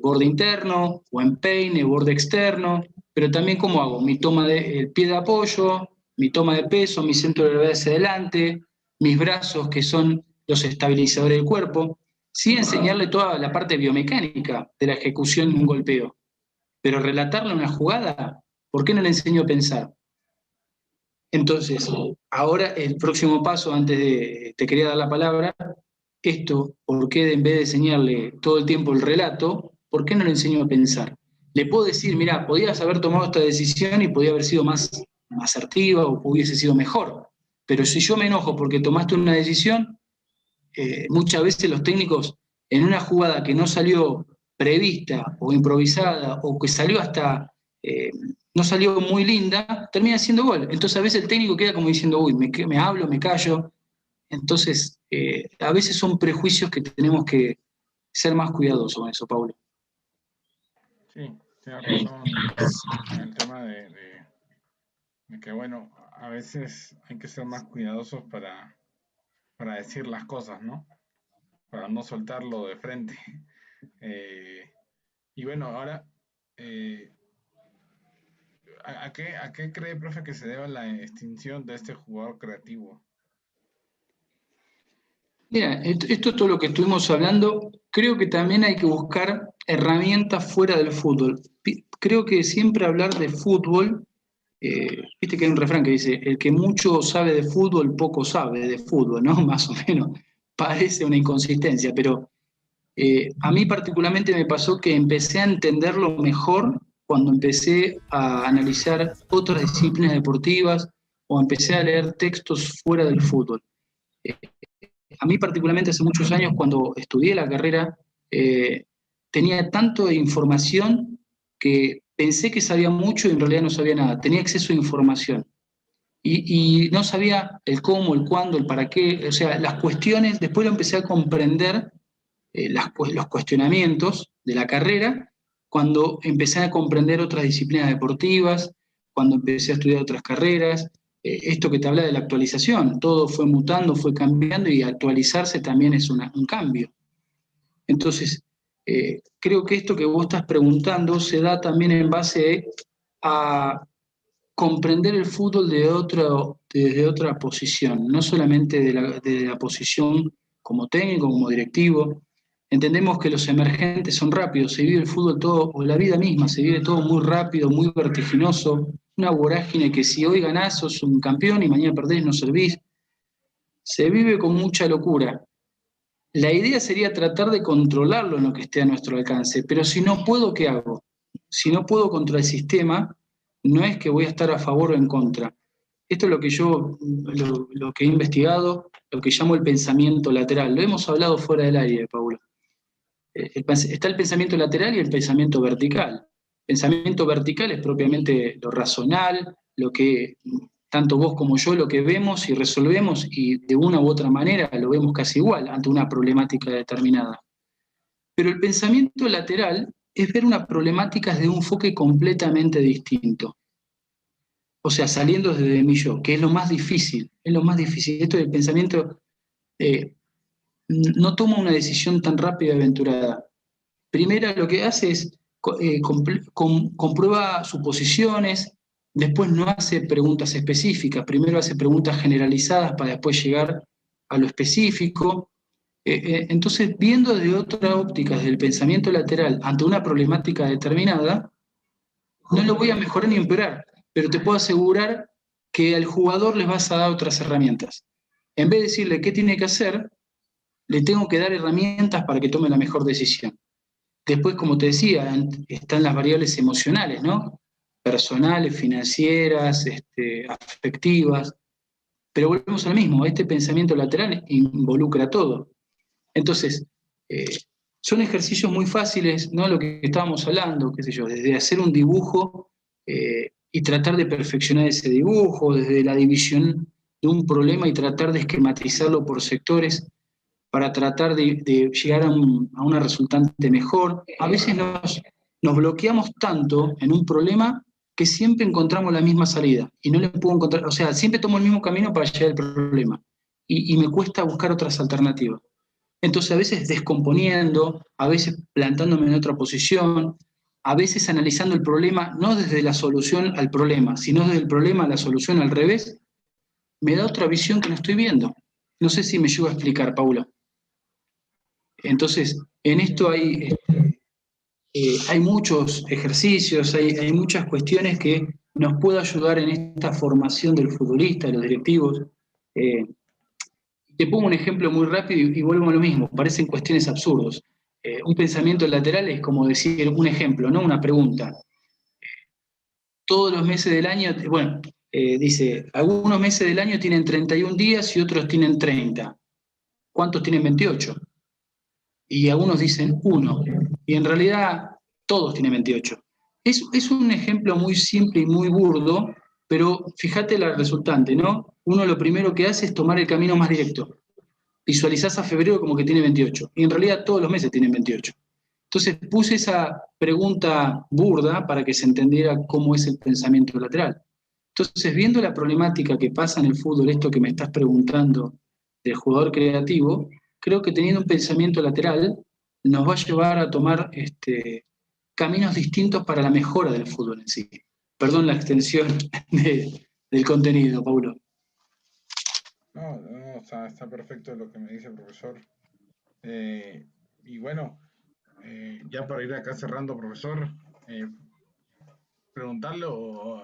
borde interno, o empeine, borde externo, pero también cómo hago mi toma el pie de apoyo, mi toma de peso, mi centro de gravedad hacia adelante, mis brazos que son los estabilizadores del cuerpo, sí enseñarle toda la parte biomecánica de la ejecución de un golpeo, pero relatarle una jugada, ¿por qué no le enseño a pensar? Entonces, ahora el próximo paso, antes de, te quería dar la palabra, esto, ¿por qué en vez de enseñarle todo el tiempo el relato, por qué no le enseño a pensar? Le puedo decir, mira, podías haber tomado esta decisión y podía haber sido más asertiva o hubiese sido mejor, pero si yo me enojo porque tomaste una decisión, muchas veces los técnicos en una jugada que no salió prevista o improvisada o que salió hasta, no salió muy linda, termina siendo gol. Entonces a veces el técnico queda como diciendo, uy, me hablo, me callo. Entonces, a veces son prejuicios que tenemos que ser más cuidadosos con eso, Paulo. Sí, tienes razón en el tema de que, bueno, a veces hay que ser más cuidadosos para decir las cosas, ¿no? Para no soltarlo de frente. Y bueno, ahora, eh, a qué cree, profe, que se deba la extinción de este jugador creativo? Mira, esto es todo lo que estuvimos hablando. Creo que también hay que buscar herramientas fuera del fútbol. Creo que siempre hablar de fútbol, viste que hay un refrán que dice, el que mucho sabe de fútbol, poco sabe de fútbol, ¿no? Más o menos. Parece una inconsistencia, pero a mí particularmente me pasó que empecé a entenderlo mejor cuando empecé a analizar otras disciplinas deportivas o empecé a leer textos fuera del fútbol. Eh, a mí particularmente hace muchos años cuando estudié la carrera, eh, tenía tanto de información que pensé que sabía mucho y en realidad no sabía nada. Tenía acceso a información y no sabía el cómo, el cuándo, el para qué, o sea, las cuestiones, después lo empecé a comprender, los cuestionamientos de la carrera, cuando empecé a comprender otras disciplinas deportivas, cuando empecé a estudiar otras carreras, esto que te habla de la actualización, todo fue mutando, fue cambiando y actualizarse también es un cambio. Entonces, creo que esto que vos estás preguntando se da también en base a comprender el fútbol desde otra posición, no solamente de la posición como técnico, como directivo. Entendemos que los emergentes son rápidos, se vive el fútbol todo, o la vida misma, se vive todo muy rápido, muy vertiginoso, una vorágine que si hoy ganás sos un campeón y mañana perdés no servís. Se vive con mucha locura. La idea sería tratar de controlarlo en lo que esté a nuestro alcance, pero si no puedo, ¿qué hago? Si no puedo contra el sistema, no es que voy a estar a favor o en contra. Esto es lo que yo, lo que he investigado, lo que llamo el pensamiento lateral. Lo hemos hablado fuera del aire, Paula. Está el pensamiento lateral y el pensamiento vertical. El pensamiento vertical es propiamente lo racional, lo que tanto vos como yo lo que vemos y resolvemos y de una u otra manera lo vemos casi igual ante una problemática determinada. Pero el pensamiento lateral es ver una problemática desde un enfoque completamente distinto. O sea, saliendo desde mi yo, que es lo más difícil, es lo más difícil. Esto del pensamiento eh, no toma una decisión tan rápida y aventurada. Primero lo que hace es comprueba suposiciones, después no hace preguntas específicas, primero hace preguntas generalizadas para después llegar a lo específico. Entonces, viendo desde otra óptica, desde el pensamiento lateral, ante una problemática determinada, no lo voy a mejorar ni empeorar, pero te puedo asegurar que al jugador les vas a dar otras herramientas. En vez de decirle qué tiene que hacer, le tengo que dar herramientas para que tome la mejor decisión. Después, como te decía, están las variables emocionales, ¿no? Personales, financieras, afectivas. Pero volvemos al mismo, este pensamiento lateral involucra todo. Entonces, eh, son ejercicios muy fáciles, ¿no? Lo que estábamos hablando, qué sé yo, desde hacer un dibujo y tratar de perfeccionar ese dibujo, desde la división de un problema y tratar de esquematizarlo por sectores para tratar de llegar a una resultante mejor. A veces nos bloqueamos tanto en un problema que siempre encontramos la misma salida y no le puedo encontrar, o sea, siempre tomo el mismo camino para llegar al problema y me cuesta buscar otras alternativas. Entonces a veces descomponiendo, a veces plantándome en otra posición, a veces analizando el problema no desde la solución al problema, sino desde el problema a la solución al revés, me da otra visión que no estoy viendo. No sé si me llego a explicar, Paula. Entonces, en esto hay muchos ejercicios, hay muchas cuestiones que nos pueden ayudar en esta formación del futbolista, de los directivos. Eh, Te pongo un ejemplo muy rápido y vuelvo a lo mismo, parecen cuestiones absurdas. Un pensamiento lateral es como decir un ejemplo, no una pregunta. Todos los meses del año, bueno, dice, algunos meses del año tienen 31 días y otros tienen 30. ¿Cuántos tienen 28? Y algunos dicen uno, y en realidad todos tienen 28. Es un ejemplo muy simple y muy burdo, pero fíjate la resultante, ¿no? Uno lo primero que hace es tomar el camino más directo. Visualizás a febrero como que tiene 28, y en realidad todos los meses tienen 28. Entonces puse esa pregunta burda para que se entendiera cómo es el pensamiento lateral. Entonces, viendo la problemática que pasa en el fútbol, esto que me estás preguntando del jugador creativo, creo que teniendo un pensamiento lateral nos va a llevar a tomar caminos distintos para la mejora del fútbol en sí. Perdón la extensión del contenido, Paulo. No, no, está perfecto lo que me dice el profesor. Y bueno, ya para ir acá cerrando, profesor, eh, preguntarle o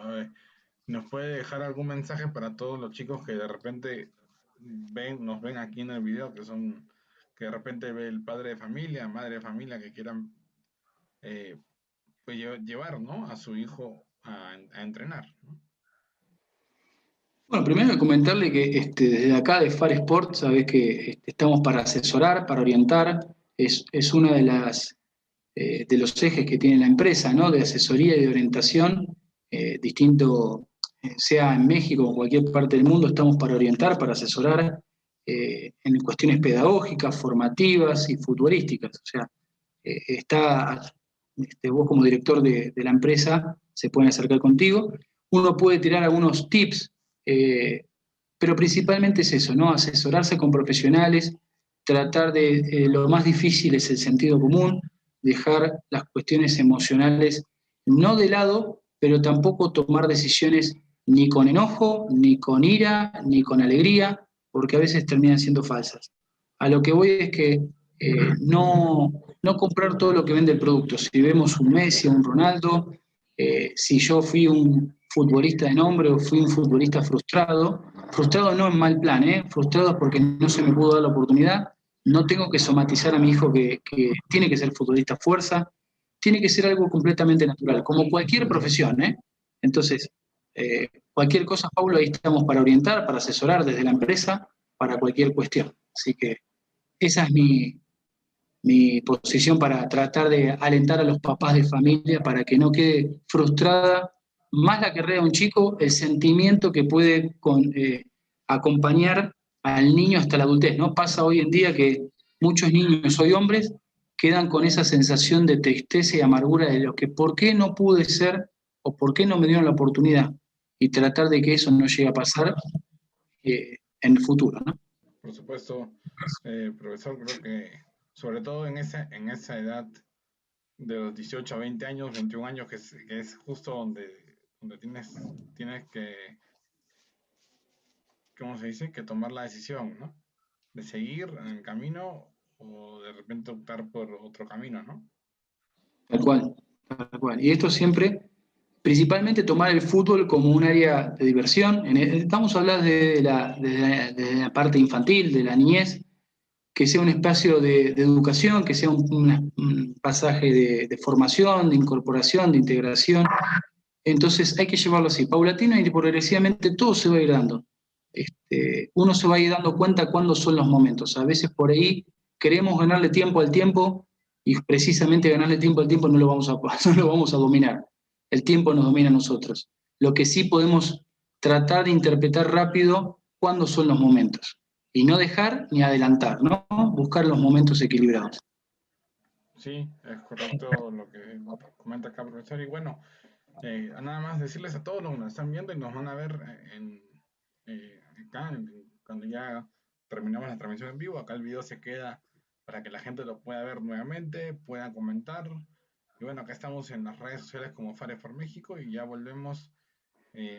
nos puede dejar algún mensaje para todos los chicos que de repente nos ven aquí en el video, que de repente ve el padre de familia, madre de familia, que quieran eh, pues llevar, ¿no? A su hijo a entrenar, ¿no? Bueno, primero comentarle que desde acá de Far Sport, sabés que estamos para asesorar, para orientar, es una de los ejes que tiene la empresa, ¿no? De asesoría y de orientación, distinto, sea en México o en cualquier parte del mundo, estamos para orientar, para asesorar en cuestiones pedagógicas, formativas y futbolísticas. O sea, vos como director de la empresa se pueden acercar contigo. Uno puede tirar algunos tips, eh, pero principalmente es eso, ¿no? Asesorarse con profesionales, tratar lo más difícil es el sentido común, dejar las cuestiones emocionales no de lado, pero tampoco tomar decisiones ni con enojo, ni con ira, ni con alegría, porque a veces terminan siendo falsas. A lo que voy es que no comprar todo lo que vende el producto. Si vemos un Messi o un Ronaldo, si yo fui un futbolista de nombre o fui un futbolista frustrado, frustrado no en mal plan, frustrado porque no se me pudo dar la oportunidad, no tengo que somatizar a mi hijo que tiene que ser futbolista a fuerza, tiene que ser algo completamente natural, como cualquier profesión, ¿eh? Entonces, cualquier cosa, Paulo, ahí estamos para orientar, para asesorar desde la empresa, para cualquier cuestión. Así que esa es mi posición para tratar de alentar a los papás de familia para que no quede frustrada más la carrera de un chico, el sentimiento que puede acompañar al niño hasta la adultez. ¿No? Pasa hoy en día que muchos niños, hoy hombres, quedan con esa sensación de tristeza y amargura de lo que por qué no pude ser o por qué no me dieron la oportunidad y tratar de que eso no llegue a pasar en el futuro, ¿no? Por supuesto, profesor, creo que sobre todo en esa edad de los 18 a 20 años, 21 años, que es justo donde tienes que, ¿cómo se dice? Que tomar la decisión, ¿no? De seguir en el camino o de repente optar por otro camino, ¿no? Tal cual, tal cual. Y esto siempre, principalmente tomar el fútbol como un área de diversión. Estamos hablando de la parte infantil, de la niñez, que sea un espacio de educación, que sea un pasaje de formación, de incorporación, de integración. Entonces hay que llevarlo así, paulatina y progresivamente todo se va a ir dando. Uno se va a ir dando cuenta cuándo son los momentos. A veces por ahí queremos ganarle tiempo al tiempo y precisamente ganarle tiempo al tiempo no lo vamos a, no lo vamos a dominar. El tiempo nos domina a nosotros. Lo que sí podemos tratar de interpretar rápido cuándo son los momentos. Y no dejar ni adelantar, ¿no? Buscar los momentos equilibrados. Sí, es correcto lo que comenta acá, profesor. Y bueno, nada más decirles a todos los que nos están viendo y nos van a ver acá, cuando ya terminamos la transmisión en vivo, acá el video se queda para que la gente lo pueda ver nuevamente, pueda comentar. Y bueno, acá estamos en las redes sociales como Fare for México y ya volvemos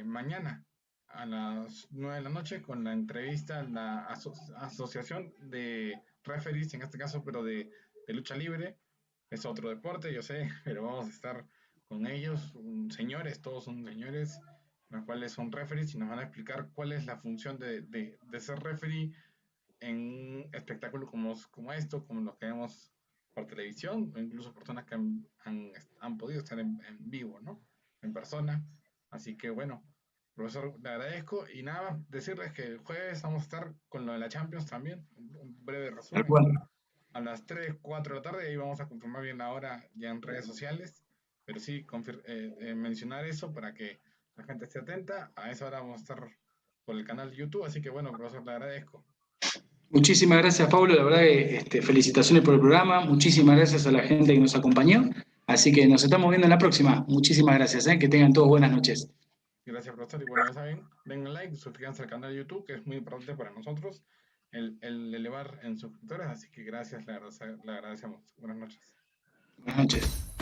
mañana a las 9 de la noche con la entrevista a la Asociación de Referees, en este caso, pero de lucha libre. Es otro deporte, yo sé, pero vamos a estar con ellos, señores, todos son señores, los cuales son referees y nos van a explicar cuál es la función de ser referee en un espectáculo como esto, como lo que vemos por televisión, o incluso personas que han podido estar en vivo, ¿no? En persona. Así que bueno, profesor, le agradezco y nada más decirles que el jueves vamos a estar con lo de la Champions también, un breve Tal resumen cual. a las 3 4 de la tarde, ahí vamos a confirmar bien la hora ya en redes sociales, pero sí mencionar eso para que la gente esté atenta. A esa hora vamos a estar por el canal de YouTube, así que bueno, profesor, le agradezco. Muchísimas gracias, Pablo. La verdad que felicitaciones por el programa. Muchísimas gracias a la gente que nos acompañó. Así que nos estamos viendo en la próxima. Muchísimas gracias, ¿eh? Que tengan todos buenas noches. Gracias, profesor. Y bueno, ya saben, denle like, suscríbanse al canal de YouTube, que es muy importante para nosotros el elevar en suscriptores. Así que gracias, le agradecemos. Buenas noches. Buenas noches.